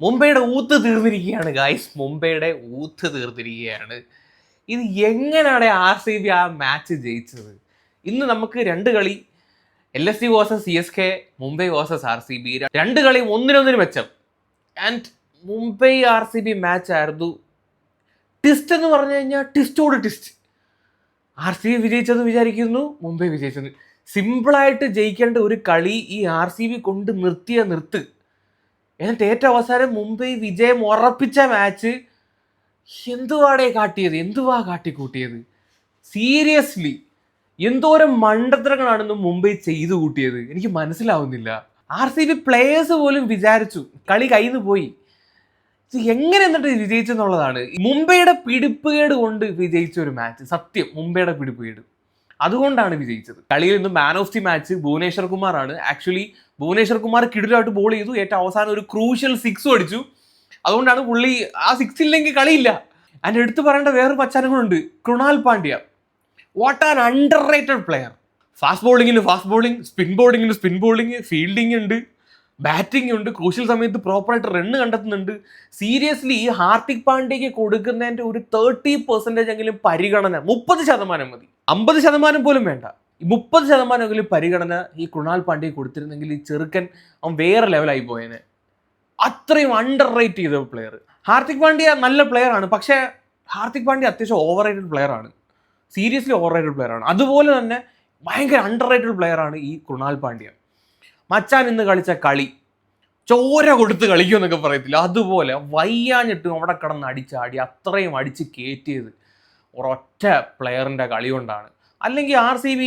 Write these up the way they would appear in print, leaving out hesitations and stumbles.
മുംബൈയുടെ ഊത്ത് തീർന്നിരിക്കുകയാണ് ഗായ്സ്. മുംബൈയുടെ ഊത്ത് തീർന്നിരിക്കുകയാണ്. ഇത് എങ്ങനെയാണ് RCB ആ മാച്ച് ജയിച്ചത്? ഇന്ന് നമുക്ക് രണ്ട് കളി, LSG versus CSK, Mumbai versus RCB, രണ്ട് കളി ഒന്നിനൊന്നിന് മെച്ചം. ആൻഡ് മുംബൈ RCB മാച്ച് ആയിരുന്നു ട്വിസ്റ്റ് എന്ന് പറഞ്ഞു കഴിഞ്ഞാൽ ട്വിസ്റ്റോട് ട്വിസ്റ്റ്. RCB വിജയിച്ചെന്ന് വിചാരിക്കുന്നു, മുംബൈ വിജയിച്ചെന്ന്. സിമ്പിളായിട്ട് ജയിക്കേണ്ട ഒരു കളി ഈ RCB കൊണ്ട് നിർത്ത്. എന്നിട്ട് ഏറ്റവും അവസാനം മുംബൈ വിജയം ഉറപ്പിച്ച മാച്ച് എന്തുവാ കാട്ടിക്കൂട്ടിയത്? സീരിയസ്ലി എന്തോരം മണ്ടത്തരങ്ങളാണെന്ന് മുംബൈ ചെയ്തു കൂട്ടിയത് എനിക്ക് മനസ്സിലാവുന്നില്ല. RCB പ്ലേയേഴ്സ് പോലും വിചാരിച്ചു കളി കയ്യിൽ നിന്ന് പോയി. എങ്ങനെ എന്നിട്ട് വിജയിച്ചെന്നുള്ളതാണ്. മുംബൈയുടെ പിടിപ്പുകേട് കൊണ്ട് വിജയിച്ച ഒരു മാച്ച്. സത്യം, മുംബൈയുടെ പിടിപ്പുകേട് അതുകൊണ്ടാണ് വിജയിച്ചത്. കളിയിൽ നിന്ന് man of the match Bhuvneshwar കുമാറാണ്. ആക്ച്വലി ഭുവനേശ്വർ കുമാർ കിടിലായിട്ട് ബോൾ ചെയ്തു. ഏറ്റവും അവസാനം ഒരു ക്രൂഷ്യൽ 6 അടിച്ചു. അതുകൊണ്ടാണ് പുള്ളി ആ 6 ഇല്ലെങ്കിൽ കളിയില്ല. അതിൻ്റെ എടുത്തു പറയേണ്ട വേറൊരു പച്ചാനങ്ങളുണ്ട്, Krunal Pandya. What an underrated player. Fast ബോളിങ്ങിന് സ്പിൻ ബോളിങ്, ഫീൽഡിംഗ് ഉണ്ട്, ബാറ്റിംഗ് ഉണ്ട്, ക്രൂഷ്യൽ സമയത്ത് പ്രോപ്പറായിട്ട് റണ്ണ് കണ്ടെത്തുന്നുണ്ട്. സീരിയസ്ലി ഈ ഹാർദിക് പാണ്ഡ്യയ്ക്ക് കൊടുക്കുന്നതിൻ്റെ ഒരു 30% എങ്കിലും പരിഗണന, 30% മതി, 50% പോലും വേണ്ട, 30% പരിഗണന ഈ കൃണാൽ പാണ്ഡ്യയ്ക്ക് കൊടുത്തിരുന്നെങ്കിൽ ഈ ചെറുക്കൻ അവൻ വേറെ ലെവലായി പോയേനെ. അത്രയും അണ്ടർ റേറ്റ് ചെയ്ത പ്ലെയർ. ഹാർദിക് പാണ്ഡ്യ നല്ല പ്ലെയർ ആണ്, പക്ഷേ ഹാർദിക് പാണ്ഡ്യ അത്യാവശ്യം ഓവർ റേറ്റഡ് പ്ലെയർ ആണ്. സീരിയസ്ലി ഓവർ റേറ്റഡ് പ്ലെയർ ആണ്. അതുപോലെ തന്നെ ഭയങ്കര അണ്ടർ റേറ്റഡ് പ്ലെയർ ആണ് ഈ കൃണാൽ പാണ്ഡ്യ. മച്ചാൻ ഇന്ന് കളിച്ച കളി ചോര കൊടുത്ത് കളിക്കുമെന്നൊക്കെ പറയത്തില്ല, അതുപോലെ വയ്യാഞ്ഞിട്ടും അവിടെ കിടന്ന് അടിച്ചാടി അത്രയും അടിച്ച് കയറ്റിയത് ഒരൊറ്റ പ്ലെയറിൻ്റെ കളി കൊണ്ടാണ്. അല്ലെങ്കിൽ RCB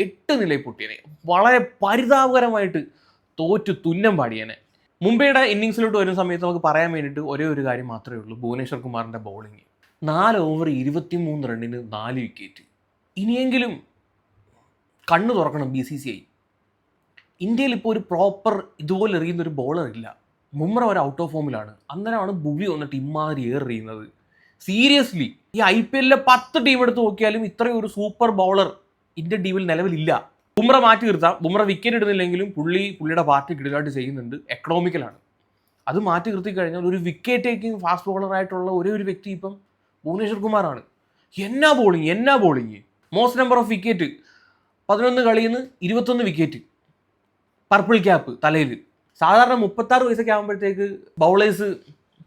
8 നിലയിൽ പൊട്ടിയനെ, വളരെ പരിതാപകരമായിട്ട് തോറ്റു തുന്നം പാടിയനെ. മുംബൈയുടെ ഇന്നിങ്സിലോട്ട് വരുന്ന സമയത്ത് നമുക്ക് പറയാൻ വേണ്ടിയിട്ട് ഒരേ ഒരു കാര്യം മാത്രമേ ഉള്ളൂ, ഭുവനേശ്വർ കുമാറിൻ്റെ ബൗളിങ്. 4 over 23 റണ്ണിന് 4 wicket. ഇനിയെങ്കിലും കണ്ണു തുറക്കണം BCCI. ഇന്ത്യയിൽ ഇപ്പോൾ ഒരു പ്രോപ്പർ ഇതുപോലെ എറിയുന്ന ഒരു ബോളർ ഇല്ല. മുംറ ഒരു ഔട്ട് ഓഫ് ഫോമിലാണ്. അന്നേരമാണ് ഭുവി വന്നിട്ട് ഇമാതിരി എറിയുന്നത്. സീരിയസ്ലി ഈ IPL 10 ടീം എടുത്ത് നോക്കിയാലും ഇത്രയും ഒരു സൂപ്പർ ബൗളർ ഇന്ത്യൻ ടീമിൽ നിലവിലില്ല. ബുംറ മാറ്റി നിർത്താം, ബുംറ വിക്കറ്റ് ഇടുന്നില്ലെങ്കിലും പുള്ളിയുടെ പാർട്ടി കിടലായിട്ട് ചെയ്യുന്നുണ്ട്, എക്കണോമിക്കലാണ്. അത് മാറ്റി നിർത്തി കഴിഞ്ഞാൽ ഒരു വിക്കറ്റ് ടേക്കിംഗ് ഫാസ്റ്റ് ബോളറായിട്ടുള്ള ഒരേ ഒരു വ്യക്തി ഇപ്പം ഭുവനേശ്വർ കുമാറാണ്. എന്നാ bowling. Most number of wicket 11 കളിയിൽ നിന്ന് 21 വിക്കറ്റ്, പർപ്പിൾ ക്യാപ്പ് തലയിൽ. സാധാരണ 36 വയസ്സൊക്കെ ആകുമ്പോഴത്തേക്ക് ബൗളേഴ്സ്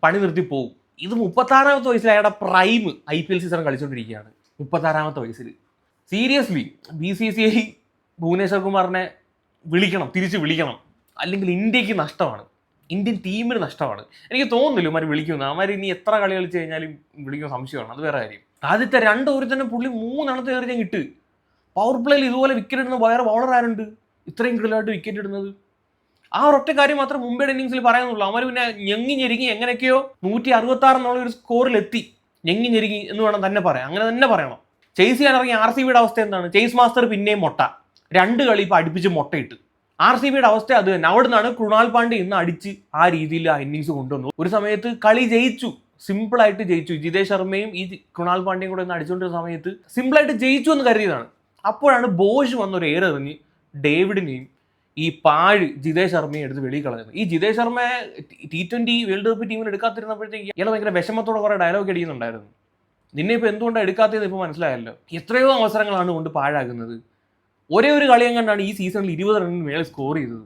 പണി നിർത്തി പോകും. ഇത് 36ാമത്തെ വയസ്സിൽ അയാളുടെ പ്രൈം IPL സീസൺ കളിച്ചുകൊണ്ടിരിക്കുകയാണ്. 36ാമത്തെ വയസ്സിൽ. സീരിയസ്ലി BCCI ഭുവനേശ്വർ കുമാറിനെ തിരിച്ച് വിളിക്കണം. അല്ലെങ്കിൽ ഇന്ത്യക്ക് നഷ്ടമാണ്, ഇന്ത്യൻ ടീമിന് നഷ്ടമാണ്. എനിക്ക് തോന്നുന്നില്ല അവന്മാർ വിളിക്കുന്നു. അവന്മാർ ഇനി എത്ര കളി കളിച്ച് കഴിഞ്ഞാലും വിളിക്കുന്ന സംശയമാണ്, അത് വേറെ കാര്യം. ആദ്യത്തെ 2 ഓവറിൽ തന്നെ പുള്ളി 3 എണ്ണത്തെ എറിഞ്ഞാൽ കിട്ട്. പവർ പ്ലേയിൽ ഇതുപോലെ വിക്കറ്റ് ഇടുന്ന വേറെ ബൗളർ ആരുണ്ട് ഇത്രയും കിടലായിട്ട് വിക്കറ്റ് ഇടുന്നത്? ആ ഒരൊറ്റ കാര്യം മാത്രം മുംബൈയുടെ ഇന്നിങ്സിൽ പറയാനുള്ളൂ. അവർ പിന്നെ ഞെങ്ങി എങ്ങനെയൊക്കെയോ 166 എന്നുള്ള ഒരു സ്കോറിലെത്തി. ഞെങ്ങി എന്ന് വേണം തന്നെ പറയാം, അങ്ങനെ തന്നെ പറയണം. ചേസ് ചെയ്യാൻ ഇറങ്ങിയ RCBയുടെ അവസ്ഥ എന്താണ്? ചേസ് മാസ്റ്റർ പിന്നെയും മൊട്ട, 2 കളി ഇപ്പോൾ അടുപ്പിച്ച് മൊട്ടയിട്ട്. RCBയുടെ അവസ്ഥ അത് തന്നെ. അവിടെ നിന്നാണ് കൃണാൽ പാണ്ഡ്യ ഇന്ന് അടിച്ച് ആ രീതിയിൽ ആ ഇന്നിങ്സ് കൊണ്ടുവന്നു. ഒരു സമയത്ത് കളി ജയിച്ചു, സിമ്പിളായിട്ട് ജയിച്ചു. ജിതേഷ് ശർമ്മയും ഈ കൃണാൽ പാണ്ഡ്യയും കൂടെ ഒന്ന് അടിച്ചുകൊണ്ടിരുന്ന സമയത്ത് സിമ്പിളായിട്ട് ജയിച്ചു എന്ന് കരുതിയതാണ്. അപ്പോഴാണ് ബോഷ് വന്നൊരു എറിഞ്ഞ് ഡേവിഡിനെയും ഈ ജിതേഷ് ശർമ്മയെ എടുത്ത് വെളിയിൽ കളഞ്ഞത്. ഈ ജിതേഷ് ശർമ്മയെ T20 വേൾഡ് കപ്പ് ടീമിൽ എടുക്കാത്തിരുന്നപ്പോഴത്തേക്ക് ഇയാൾ ഭയങ്കര വിഷമത്തോടെ കുറേ ഡയലോഗ് അടിക്കുന്നുണ്ടായിരുന്നു. നിന്നെ ഇപ്പോൾ എന്തുകൊണ്ടാണ് എടുക്കാത്തതെന്ന് ഇപ്പോൾ മനസ്സിലായല്ലോ. എത്രയോ അവസരങ്ങളാണ് കൊണ്ട് പാഴാക്കുന്നത്. ഒരേ ഒരു കളിയും കണ്ടാണ് ഈ സീസണിൽ 20 റണ്ണിന് മേലെ സ്കോർ ചെയ്തത്.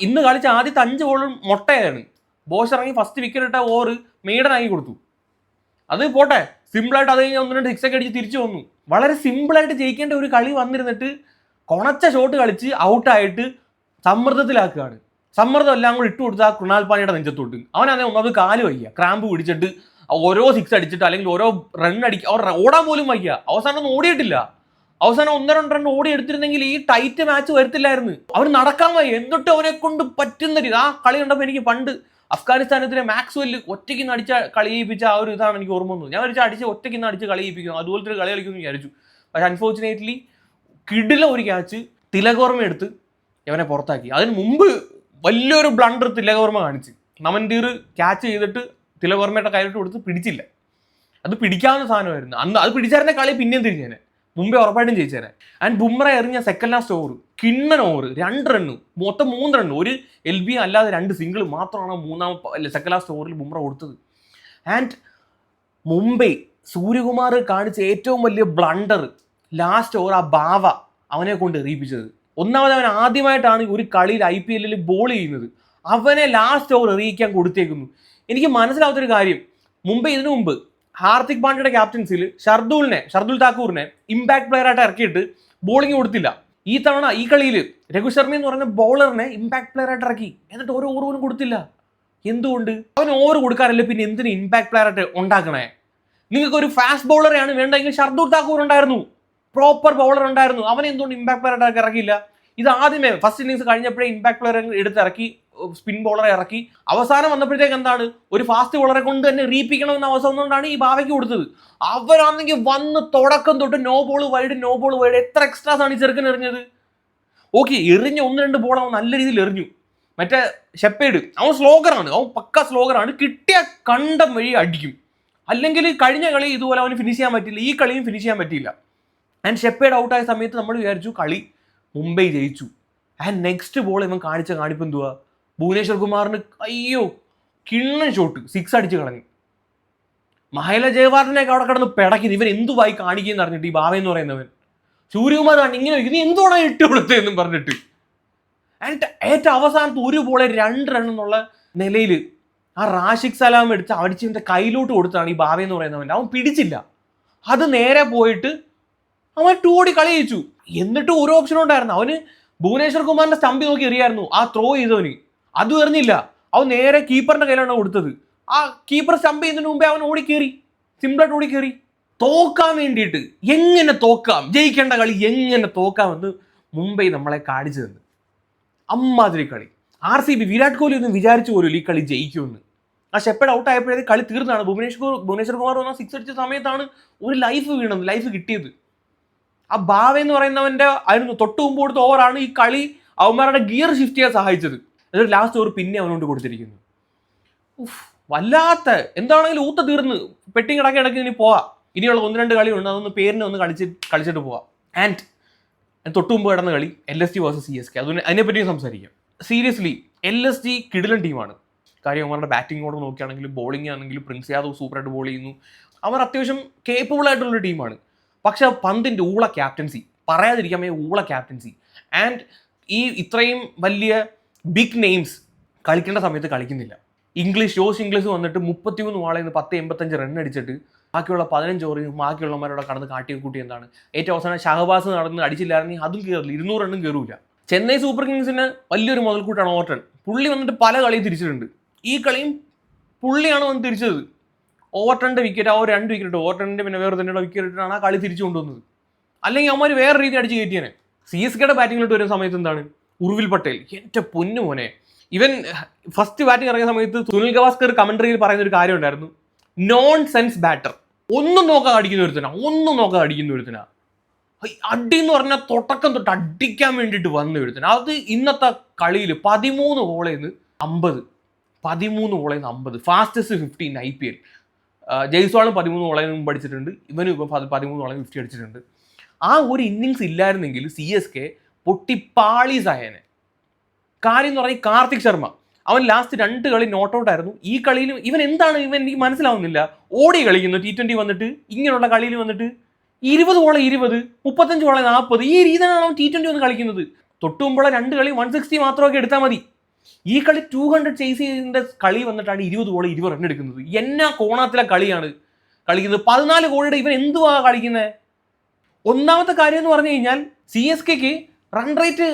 ഇന്ന് കളിച്ച ആദ്യത്തെ 5 ബോളും മൊട്ടയാണ്. ബോഷ് ഇറങ്ങി ഫസ്റ്റ് വിക്കറ്റ് ഇട്ട ഓവർ മെയ്ഡനാക്കി കൊടുത്തു. അത് പോട്ടെ, സിമ്പിളായിട്ട് അത് കഴിഞ്ഞാൽ 1-2 സിക്സൊക്കെ അടിച്ച് തിരിച്ചു വന്നു. വളരെ സിമ്പിളായിട്ട് ജയിക്കേണ്ട ഒരു കളി വന്നിരുന്നിട്ട് കൊണച്ച ഷോട്ട് കളിച്ച് ഔട്ടായിട്ട് സമ്മർദ്ദത്തിലാക്കുകയാണ്. സമ്മർദ്ദം എല്ലാം കൂടി ഇട്ട് കൊടുത്താൽ കൃണാൽ പാണ്ഡ്യയുടെ നെഞ്ചത്തോട്ട്. അവനാണെങ്കിൽ ഒന്നാമത് കാല് വയ്യ, ക്രാമ്പ് പിടിച്ചിട്ട് ഓരോ 6 അടിച്ചിട്ട് അല്ലെങ്കിൽ ഓരോ റൺ ഓടാൻ പോലും വയ്യ. അവസാനം ഒന്നും ഓടിയിട്ടില്ല. അവസാനം 1-2 റൺ ഓടി എടുത്തിരുന്നെങ്കിൽ ഈ ടൈറ്റ് മാച്ച് വരത്തില്ലായിരുന്നു. അവർ നടക്കാൻ വയ്യ, എന്നിട്ട് അവനെ കൊണ്ട് പറ്റുന്ന രീതി. ആ കളി കണ്ടപ്പോൾ എനിക്ക് പണ്ട് അഫ്ഗാനിസ്ഥാനത്തിലെ മാക്സ്വെല്ല് ഒറ്റയ്ക്ക് നിന്ന് അടിച്ച കളിയിപ്പിച്ച ആ ഒരു ഇതാണ് എനിക്ക് ഓർമ്മ വന്നത്. ഞാൻ അടിച്ച് ഒറ്റയ്ക്ക് നിന്ന് അടിച്ച് കളിയിപ്പിക്കും, അതുപോലത്തെ ഒരു കളി കളിക്കുമെന്ന് വിചാരിച്ചു. പക്ഷെ അൺഫോർച്ചുനേറ്റ്ലി കിടില ഒരു ക്യാച്ച് തിലകവർമ്മ എടുത്ത് ഇവനെ പുറത്താക്കി. അതിന് മുമ്പ് വലിയൊരു ബ്ലണ്ടർ തിലകവർമ്മ കാണിച്ച്. നമൻതീർ ക്യാച്ച് ചെയ്തിട്ട് തിലകവർമ്മയുടെ കയ്യിലോട്ട് കൊടുത്ത് പിടിച്ചില്ല. അത് പിടിക്കാവുന്ന സാധനമായിരുന്നു. അന്ന് അത് പിടിച്ചായിരുന്ന കളി പിന്നെയും തിരിഞ്ഞേനെ. മുംബൈ ഉറപ്പായിട്ടും ജയിച്ചേനെ. ആൻഡ് ബുംറ എറിഞ്ഞ സെക്കൻഡ് ലാസ്റ്റ് ഓവർ, കിണ്ണൻ ഓവർ, 2 റണ്ണ്, മൊത്തം 3 റണ്ണ്, ഒരു LB അല്ലാതെ 2 സിംഗിൾ മാത്രമാണ് സെക്കൻഡ് ലാസ്റ്റ് ഓവറിൽ ബുംറ കൊടുത്തത്. ആൻഡ് മുംബൈ സൂര്യകുമാർ കാണിച്ച ഏറ്റവും വലിയ ബ്ലണ്ടർ ലാസ്റ്റ് ഓവർ ആ ബാവ അവനെ കൊണ്ട് എറിയിപ്പിച്ചത്. ഒന്നാമത് അവൻ ആദ്യമായിട്ടാണ് ഒരു കളിയിൽ IPL ബോൾ ചെയ്യുന്നത്, അവനെ ലാസ്റ്റ് ഓവർ എറിയിക്കാൻ കൊടുത്തേക്കുന്നു. എനിക്ക് മനസ്സിലാവാത്തൊരു കാര്യം, മുംബൈ ഇതിനു മുമ്പ് ഹാർദിക് പാണ്ഡ്യയുടെ ക്യാപ്റ്റൻസിൽ ഷർദുൽ താക്കൂറിനെ ഇമ്പാക്ട് പ്ലെയർ ആയിട്ട് ഇറക്കിയിട്ട് ബോളിംഗ് കൊടുത്തില്ല. ഈ തവണ ഈ കളിയിൽ രഘു ശർമ്മ എന്ന് പറഞ്ഞ ബോളറിനെ ഇമ്പാക്ട് പ്ലെയർ ആയിട്ട് ഇറക്കി, എന്നിട്ട് ഓരോ ഓവർ പോലും കൊടുത്തില്ല. എന്തുകൊണ്ട്? അവൻ ഓവർ കൊടുക്കാനല്ലേ പിന്നെ എന്തിന് ഇമ്പാക്ട് പ്ലെയർ ആയിട്ട് ഉണ്ടാക്കണേ? നിങ്ങൾക്ക് ഒരു ഫാസ്റ്റ് ബോളറെയാണ് വേണ്ടെങ്കിൽ ഷർദുൽ താക്കൂർ ഉണ്ടായിരുന്നു, പ്രോപ്പർ ബോളർ ഉണ്ടായിരുന്നു, അവനെ എന്തുകൊണ്ട് ഇമ്പാക്ട് പ്ലെയർ ആയിട്ട് ഇറക്കിയില്ല? ഇത് ആദ്യമേ ഫസ്റ്റ് ഇന്നിങ്സ് കഴിഞ്ഞപ്പോഴേ ഇമ്പാക്ട് പ്ലെയർ എടുത്തിറക്കി, സ്പിൻ ബോളറെ ഇറക്കി. അവസാനം വന്നപ്പോഴത്തേക്ക് എന്താണ്, ഒരു ഫാസ്റ്റ് ബോളറെ കൊണ്ട് തന്നെ റീപ്പിക്കണമെന്ന അവസരം കൊണ്ടാണ് ഈ ബാവയ്ക്ക് കൊടുത്തത്. അവരാണെങ്കിൽ വന്ന് തുടക്കം തൊട്ട് നോ ബോൾ വൈഡ് എത്ര എക്സ്ട്രാസ് ആണ് ഈ ചെറുക്കൻ എറിഞ്ഞത്. ഓക്കെ, എറിഞ്ഞ 1-2 ബോൾ അവൻ നല്ല രീതിയിൽ എറിഞ്ഞു. മറ്റേ ഷെപ്പേഡ് അവൻ സ്ലോഗറാണ്, അവൻ പക്ക സ്ലോഗറാണ്, കിട്ടിയ കണ്ടം വഴി അടിക്കും. അല്ലെങ്കിൽ കഴിഞ്ഞ കളി ഇതുപോലെ അവന് ഫിനിഷ് ചെയ്യാൻ പറ്റില്ല, ഈ കളിയും ഫിനിഷ് ചെയ്യാൻ പറ്റിയില്ല. ആൻഡ് ഷെപ്പേഡ് ഔട്ടായ സമയത്ത് നമ്മൾ വിചാരിച്ചു കളി മുംബൈ ജയിച്ചു. ആൻഡ് നെക്സ്റ്റ് ബോൾ ഇവൻ കാണിച്ച കാണിപ്പ് എന്തുവാ, ഭുവനേശ്വർ കുമാറിന് അയ്യോ കിണ്ണൻ ഷോട്ട് 6 അടിച്ച് കളഞ്ഞു. മഹേല ജയവാർഡിനെയൊക്കെ അവിടെ കിടന്ന് പിടയ്ക്കുന്നു, ഇവൻ എന്തുവായി കാണിക്കുകയെന്ന് അറിഞ്ഞിട്ട് ഈ ബാവ എന്ന് പറയുന്നവൻ. സൂര്യകുമാർ ആണ് ഇങ്ങനെ നീ എന്തുവാണ് ഇട്ട് കൊടുത്തതെന്നും പറഞ്ഞിട്ട്. ആൻഡ് ഏറ്റവും അവസാനത്ത് ഒരു ബോളെ 2 റൺ എന്നുള്ള നിലയിൽ ആ റാഷിഖ് സലാം എടുത്ത് അടിച്ചിന്റെ കയ്യിലോട്ട് കൊടുത്താണ് ഈ ബാവ എന്ന് പറയുന്നവൻ. അവൻ പിടിച്ചില്ല, അത് നേരെ പോയിട്ട് അവൻ 2 ഓടി കളി ജയിച്ചു. എന്നിട്ട് ഒരു ഓപ്ഷൻ ഉണ്ടായിരുന്നു, അവന് ഭുവനേശ്വർ കുമാറിന്റെ സ്റ്റമ്പ് നോക്കി എറിയായിരുന്നു ആ ത്രോ ചെയ്തവന്, അതും എറിഞ്ഞില്ല, അവൻ നേരെ കീപ്പറിന്റെ കയ്യിലാണ് കൊടുത്തത്. ആ കീപ്പർ സ്റ്റമ്പ് ചെയ്യുന്നതിന് മുമ്പേ അവൻ ഓടിക്കേറി, സിമ്പിളായിട്ട് ഓടിക്കേറി. തോക്കാൻ വേണ്ടിയിട്ട് എങ്ങനെ തോക്കാം, ജയിക്കേണ്ട കളി എങ്ങനെ തോക്കാമെന്ന് മുംബൈ നമ്മളെ കാണിച്ചു തന്നു. അമ്മാതിരി കളി. RCB വിരാട് കോഹ്ലി ഒന്നും വിചാരിച്ചു പോലും ഈ കളി ജയിക്കുമെന്ന്. ആ ഷെപ്പേഡ് ഔട്ട് ആയപ്പോഴേക്കും കളി തീർന്നാണ്. ഭുവനേശ്വർ കുമാർ വന്ന 6 അടിച്ച സമയത്താണ് ഒരു ലൈഫ് കിട്ടിയത്. ആ ബാവ എന്ന് പറയുന്നവന്റെ ആയിരുന്നു തൊട്ട് മുമ്പ് കൊടുത്ത ഓവറാണ് ഈ കളി അവന്മാരുടെ ഗിയർ ഷിഫ്റ്റ് ചെയ്യാൻ സഹായിച്ചത്. എന്നിട്ട് ലാസ്റ്റ് ഓവർ പിന്നെ അവനോട് കൊടുത്തിരിക്കുന്നു. വല്ലാത്ത എന്താണെങ്കിലും ഊത്ത തീർന്ന് പെട്ടി കിടക്കി ഇനി പോവാം. ഇനിയുള്ള 1-2 കളിയുണ്ട്, അതൊന്ന് പേരിനെ ഒന്ന് കളിച്ചിട്ട് പോവാം. ആൻഡ് തൊട്ട് മുമ്പ് കിടന്ന കളി LSG വേഴ്സസ് CSK, അതിനെപ്പറ്റിയും സംസാരിക്കാം. സീരിയസ്ലി LSG കിടിലൻ ടീമാണ്. കാര്യം അവരുടെ ബാറ്റിംഗ് ഓർഡർ നോക്കുകയാണെങ്കിലും ബോളിംഗ് ആണെങ്കിലും പ്രിൻസ് യാദവ് സൂപ്പറായിട്ട് ബോൾ ചെയ്യുന്നു. അവർ അത്യാവശ്യം കേപ്പബിൾ ആയിട്ടുള്ളൊരു ടീമാണ്. പക്ഷെ പന്തിൻ്റെ പറയാതിരിക്കാമേ ക്യാപ്റ്റൻസി. ആൻഡ് ഇത്രയും വലിയ ബിഗ് നെയിംസ് കളിക്കേണ്ട സമയത്ത് കളിക്കുന്നില്ല. ജോസ് ഇംഗ്ലീഷ് വന്നിട്ട് 33 വാളയിൽ നിന്ന് 10-85 റൺ അടിച്ചിട്ട് ബാക്കിയുള്ള 15 ഓവറിൽ ബാക്കിയുള്ളവരോട് കടന്ന് കൂട്ടി എന്താണ് ഏറ്റവും അവസാനം ഷഹബാസ് നടന്ന് അടിച്ചില്ലായിരുന്നെങ്കിൽ അതും കയറില്ല, 200 റണ്ണും കയറൂല. ചെന്നൈ സൂപ്പർ കിങ്സിന് വലിയൊരു മുതൽക്കൂട്ടാണ് ഓവർട്ടൺ. പുള്ളി വന്നിട്ട് പല കളിയും തിരിച്ചിട്ടുണ്ട്. ഈ കളിയും പുള്ളിയാണ് വന്ന് തിരിച്ചത്. ഓവർട്ടണിന്റെ വിക്കറ്റ്, ആ 2 വിക്കറ്റ് ഓവർട്ടണിന്റെ പിന്നെ വേറെ തന്നെയുള്ള വിക്കറ്റാണ് ആ കളി തിരിച്ചു കൊണ്ടുവന്നത്. അല്ലെങ്കിൽ അവന്മാർ വേറെ രീതി അടിച്ച് കയറ്റിയാനെ. CSKയുടെ ബാറ്റിങ്ങിലോട്ട് വരുന്ന സമയത്ത് എന്താണ് ഉർവിൽ പട്ടേൽ, എൻ്റെ പൊന്നു മോനെ, ഇവൻ ഫസ്റ്റ് ബാറ്റിംഗ് ഇറങ്ങിയ സമയത്ത് സുനിൽ ഗവാസ്കർ കമന്ററിയിൽ പറയുന്ന ഒരു കാര്യം ഉണ്ടായിരുന്നു, നോൺ സെൻസ് ബാറ്റർ, ഒന്നും നോക്കാതെ അടിക്കുന്ന ഒരുത്തനാ. അടി എന്ന് പറഞ്ഞാൽ തുടക്കം തൊട്ട് അടിക്കാൻ വേണ്ടിയിട്ട് വന്ന ഒരുത്തന. അത് ഇന്നത്തെ കളിയിൽ 13 ബോളിൽ നിന്ന് 50 ഫാസ്റ്റസ്റ്റ് 50 ഇൻ IPL. ജയ്സ്വാളും 13 ബോളിൽ മുമ്പ് അടിച്ചിട്ടുണ്ട്, ഇവനും ഇപ്പം 13 ബോളിൽ 50 അടിച്ചിട്ടുണ്ട്. ആ ഒരു ഇന്നിങ്സ് ഇല്ലായിരുന്നെങ്കിൽ CSK പൊട്ടിപ്പാളീസായനെ. കാര്യം എന്ന് പറഞ്ഞാൽ കാർത്തിക് ശർമ്മ അവൻ ലാസ്റ്റ് 2 കളി നോട്ട് ഔട്ട് ആയിരുന്നു. ഈ കളിയിൽ ഇവൻ എനിക്ക് മനസ്സിലാവുന്നില്ല. ഓടി കളിക്കുന്നു T20 വന്നിട്ട്, ഇങ്ങനെയുള്ള കളിയിൽ വന്നിട്ട് 20 ബോളെ 20, 35 ബോളെ 40, ഈ രീതിയിലാണ് അവൻ T20 വന്ന് കളിക്കുന്നത്. തൊട്ടുമുമ്പുള്ള 2 കളി 160 മാത്രമൊക്കെ എടുത്താൽ മതി. ഈ കളി 200 ചേസ് ചെയ്തതിന്റെ കളി വന്നിട്ടാണ് 20 ബോളെ 20 റൺ എടുക്കുന്നത്. എന്നാ കോണത്തിലെ കളിയാണ് കളിക്കുന്നത്. 14 കോടിയുടെ ഇവൻ എന്തുവാ കളിക്കുന്നത്. ഒന്നാമത്തെ കാര്യം എന്ന് പറഞ്ഞു കഴിഞ്ഞാൽ CSKക്ക് റൺ റേറ്റ്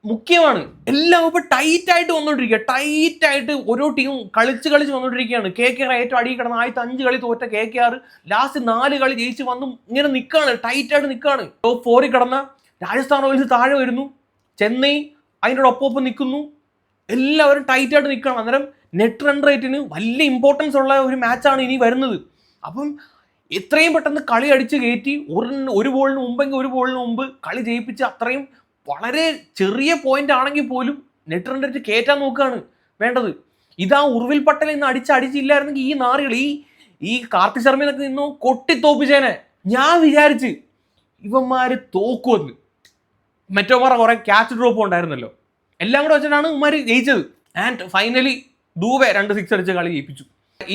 മുഖ്യമാണ്. എല്ലാം ഇപ്പൊ ടൈറ്റായിട്ട് വന്നോണ്ടിരിക്കുക, ഓരോ ടീമും കളിച്ച് വന്നോണ്ടിരിക്കുകയാണ്. KKR ഏറ്റവും അടിയിൽ കിടന്ന് 5 കളി തോറ്റ KKR ലാസ്റ്റ് 4 കളി ജയിച്ച് വന്നും ഇങ്ങനെ ടൈറ്റായിട്ട് നിൽക്കുകയാണ്. ടോപ്പ് 4 കിടന്ന രാജസ്ഥാൻ റോയൽസ് താഴെ വരുന്നു, ചെന്നൈ അതിൻ്റെ ഒപ്പം നിൽക്കുന്നു, എല്ലാവരും ടൈറ്റായിട്ട് നിൽക്കുകയാണ്. അന്നേരം നെറ്റ് റൺ റേറ്റിന് വലിയ ഇമ്പോർട്ടൻസ് ഉള്ള ഒരു മാച്ചാണ് ഇനി വരുന്നത്. അപ്പം എത്രയും പെട്ടെന്ന് കളി അടിച്ച് കയറ്റി ഒരു ബോളിന് മുമ്പ് കളി ജയിപ്പിച്ച് അത്രയും വളരെ ചെറിയ പോയിന്റ് ആണെങ്കിൽ പോലും നെറ്റ് റൺ റേറ്റ് കയറ്റാൻ നോക്കുകയാണ് വേണ്ടത്. ഇതാ ഉർവിൽ പട്ടേൽ ഇന്ന് അടിച്ചില്ലായിരുന്നെങ്കിൽ ഈ നാറികൾ ഈ കാർത്തിക് ശർമ്മ എന്നൊക്കെ നിന്നു കൊട്ടിത്തോപ്പിച്ചേനെ. ഞാൻ വിചാരിച്ച് ഇവന്മാർ തോക്കുമെന്ന്. മറ്റോമാർ കുറെ ക്യാച്ച് ഡ്രോപ്പ് ഉണ്ടായിരുന്നല്ലോ, എല്ലാം കൂടെ വെച്ചിട്ടാണ് ഇവന്മാർ ജയിച്ചത്. ആൻഡ് ഫൈനലി ദൂബെ 2 6 അടിച്ച് കളി ജയിപ്പിച്ചു.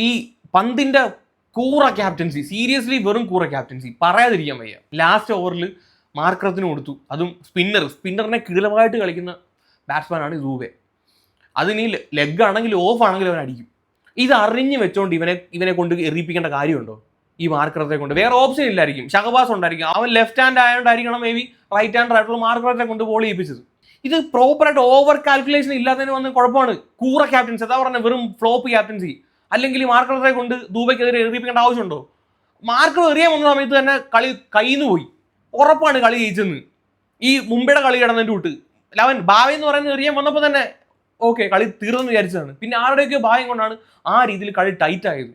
ഈ പന്തിന്റെ കൂറ ക്യാപ്റ്റൻസി, സീരിയസ്ലി വെറും കൂറ ക്യാപ്റ്റൻസി പറയാതിരിക്കാൻ വയ്യ. ലാസ്റ്റ് ഓവറിൽ മാർക്കറത്തിന് കൊടുത്തു, അതും സ്പിന്നറിനെ കീഴവായിട്ട് കളിക്കുന്ന ബാറ്റ്സ്മാനാണ് ദൂബെ. അതിന് ലെഗ് ആണെങ്കിലും ഓഫ് ആണെങ്കിലും അവൻ അടിക്കും. ഇത് അറിഞ്ഞ് വെച്ചോണ്ട് ഇവനെ കൊണ്ട് എറിയിപ്പിക്കേണ്ട കാര്യമുണ്ടോ? ഈ മാർക്കറത്തെ കൊണ്ട് വേറെ ഓപ്ഷൻ ഇല്ലായിരിക്കും. ഷഹബാസ് ഉണ്ടായിരിക്കും, അവൻ ലെഫ്റ്റ് ഹാൻഡ് ആയതുകൊണ്ടായിരിക്കണം മേ ബി റൈറ്റ് ഹാൻഡ് ആയിട്ടുള്ള മാർക്കറത്തെ കൊണ്ട് ബോൾ ചെയ്യിപ്പിച്ചത്. ഇത് പ്രോപ്പറായിട്ട് ഓവർ കാൽക്കുലേഷൻ ഇല്ലാത്തതിന് വന്ന കുഴപ്പമാണ്. കൂറ ക്യാപ്റ്റൻസി, അതാ പറഞ്ഞ വെറും ഫ്ലോപ്പ് ക്യാപ്റ്റൻസി. അല്ലെങ്കിൽ ഈ മാർക്കറത്തെ കൊണ്ട് ദൂബയ്ക്കെതിരെ എറിയിപ്പിക്കേണ്ട ആവശ്യമുണ്ടോ? മാർക്കർ എറിയാൻ വന്ന സമയത്ത് തന്നെ കളി കയ്യിൽ നിന്ന് പോയി. ഉറപ്പാണ് കളി ജയിച്ചെന്ന്. ഈ മുംബൈയുടെ കളി കിടന്നിട്ട് വിട്ട് ലവൻ ഭാവി എന്ന് പറയുന്നത് എറിയാൻ വന്നപ്പോൾ തന്നെ ഓക്കെ കളി തീർന്നെന്ന് വിചാരിച്ചതാണ്. പിന്നെ ആരുടെയൊക്കെ ഭാഗ്യം കൊണ്ടാണ് ആ രീതിയിൽ കളി ടൈറ്റ് ആയത്.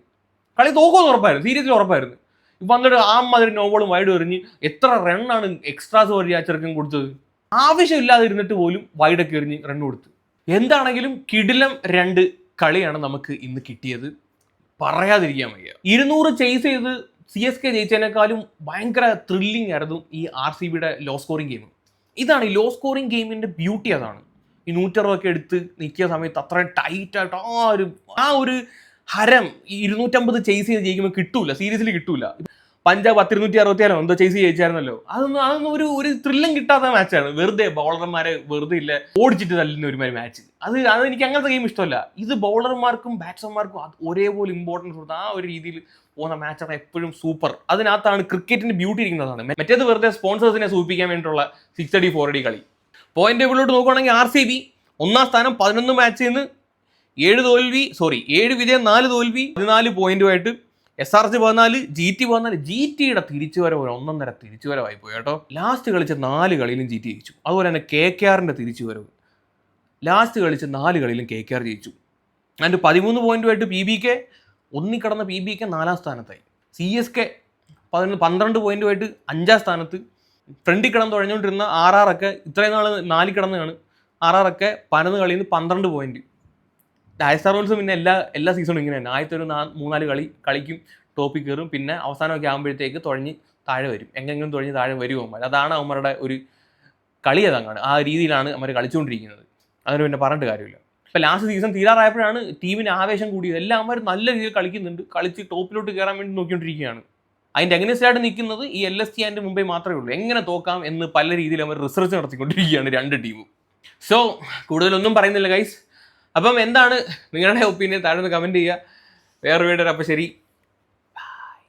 കളി തോക്കുമെന്ന് ഉറപ്പായിരുന്നു, സീരിയസ്ലി ഉറപ്പായിരുന്നു. ഇപ്പം വന്നിട്ട് ആ മാതിരി നോബോളും വൈഡ് എറിഞ്ഞ് എത്ര റണ്ണാണ് എക്സ്ട്രാസ് വഴി ആ ചെറുക്കൻ കൊടുത്തത്. ആവശ്യമില്ലാതെ ഇരുന്നിട്ട് പോലും വൈഡൊക്കെ എറിഞ്ഞ് റൺ കൊടുത്ത്. എന്താണെങ്കിലും കിടിലം 2 കളിയാണ് നമുക്ക് ഇന്ന് കിട്ടിയത്, പറയാതിരിക്കാൻ വയ്യ. 200 ചേസ് ചെയ്ത് CSK ജയിച്ചതിനേക്കാളും ഭയങ്കര ത്രില്ലിംഗ് ആയിരുന്നു ഈ RCBയുടെ ലോ സ്കോറിംഗ് ഗെയിം. ഇതാണ് ഈ ലോ സ്കോറിംഗ് ഗെയിമിന്റെ ബ്യൂട്ടി. അതാണ് ഈ 160 എടുത്ത് നിൽക്കുന്ന സമയത്ത് അത്ര ടൈറ്റായിട്ട് ആ ഒരു ഹരം ഈ 250 ചേസ് ചെയ്ത് ജയിക്കുമ്പോൾ കിട്ടൂല, സീരിയസ്ലി കിട്ടൂല. പഞ്ചാബ് 266 എന്തോ ചേസ് ജയിച്ചായിരുന്നല്ലോ, അതൊന്നും ഒരു ത്രില്ലും കിട്ടാത്ത മാച്ചാണ്. വെറുതെ ബൗളർമാരെ വെറുതെ ഇല്ല ഓടിച്ചിട്ട് തല്ലുന്ന ഒരു മാച്ച്. അത് എനിക്ക് അങ്ങനത്തെ ഗെയിം ഇഷ്ടമല്ല. ഇത് ബൗളർമാർക്കും ബാറ്റ്സ്മാൻമാർക്കും ഒരേപോലെ ഇമ്പോർട്ടൻസ് കൊടുത്ത് ആ ഒരു രീതിയിൽ പോകുന്ന മാച്ചാണ് എപ്പോഴും സൂപ്പർ. അതിനകത്താണ് ക്രിക്കറ്റിന്റെ ബ്യൂട്ടി ഇരിക്കുന്നതാണ്. മറ്റേത് വെറുതെ സ്പോൺസേഴ്സിനെ സൂചിപ്പിക്കാൻ വേണ്ടിയിട്ടുള്ള 6 അടി 4 അടി കളി. പോയിന്റ് ടേബിളിലോട്ട് നോക്കുകയാണെങ്കിൽ RCB 1ാം സ്ഥാനം, 11 മാച്ചിൽ നിന്ന് 7 വിജയം 4 തോൽവി, 14 പോയിന്റുമായിട്ട്. SRH 14, GT 14. GTയുടെ തിരിച്ചുവരവ് 1.5 തിരിച്ചുവരവായി പോയി കേട്ടോ. ലാസ്റ്റ് കളിച്ച 4 കളിയിലും GT ജയിച്ചു. അതുപോലെ തന്നെ KKRന്റെ തിരിച്ചുവരവ്, ലാസ്റ്റ് കളിച്ച 4 കളിയിലും KKR ജയിച്ചു. അതിൻ്റെ 13 പോയിന്റുമായിട്ട് PBK ഒന്നിക്കടന്ന PBK 4ാം സ്ഥാനത്തായി. CSK 12 പോയിന്റുമായിട്ട് 5ാം സ്ഥാനത്ത്. ഫ്രണ്ടിൽ കിടന്ന് തുഴഞ്ഞുകൊണ്ടിരുന്ന RRൊക്കെ ഇത്രയും നാൾ 4 കിടന്നാണ്. RRൊക്കെ 11 കളിയിൽ നിന്ന് 12 പോയിന്റ്. രാജസ്ഥാൻ റോയൽസ് പിന്നെ എല്ലാ സീസണും ഇങ്ങനെ തന്നെ. ആദ്യത്തെ ഒരു 3-4 കളി കളിക്കും, ടോപ്പിൽ കയറും, പിന്നെ അവസാനമൊക്കെ ആകുമ്പോഴത്തേക്ക് തുഴഞ്ഞ് താഴെ വരും. എങ്ങെങ്കിലും തുഴഞ്ഞ് താഴെ വരുമ്പോൾ അതാണ് അവന്മാരുടെ ഒരു കളി. അതങ്ങാണ് ആ രീതിയിലാണ് അവർ കളിച്ചുകൊണ്ടിരിക്കുന്നത്. അതിന് പിന്നെ പറഞ്ഞിട്ട് കാര്യമില്ല. ഇപ്പോൾ ലാസ്റ്റ് സീസൺ തീരാറായപ്പോഴാണ് ടീമിന് ആവേശം കൂടിയത്. എല്ലാം അവർ നല്ല രീതിയിൽ കളിക്കുന്നുണ്ട്, കളിച്ച് ടോപ്പിലോട്ട് കയറാൻ വേണ്ടി നോക്കിക്കൊണ്ടിരിക്കുകയാണ്. അതിൻ്റെ അഗൈൻസ്റ്റ് ആയിട്ട് നിൽക്കുന്നത് ഈ LSG ആൻഡ് മുംബൈ മാത്രമേ ഉള്ളൂ. എങ്ങനെ തോക്കാം എന്ന് പല രീതിയിൽ അവർ റിസർച്ച് നടത്തിക്കൊണ്ടിരിക്കുകയാണ് 2 ടീമും. സോ കൂടുതലൊന്നും പറയുന്നില്ല ഗൈസ്. അപ്പം എന്താണ് നിങ്ങളുടെ ഒപ്പീനിയൻ താഴെ കമൻറ്റ് ചെയ്യുക. വേറെ വീഡിയോ. അപ്പോൾ ശരി.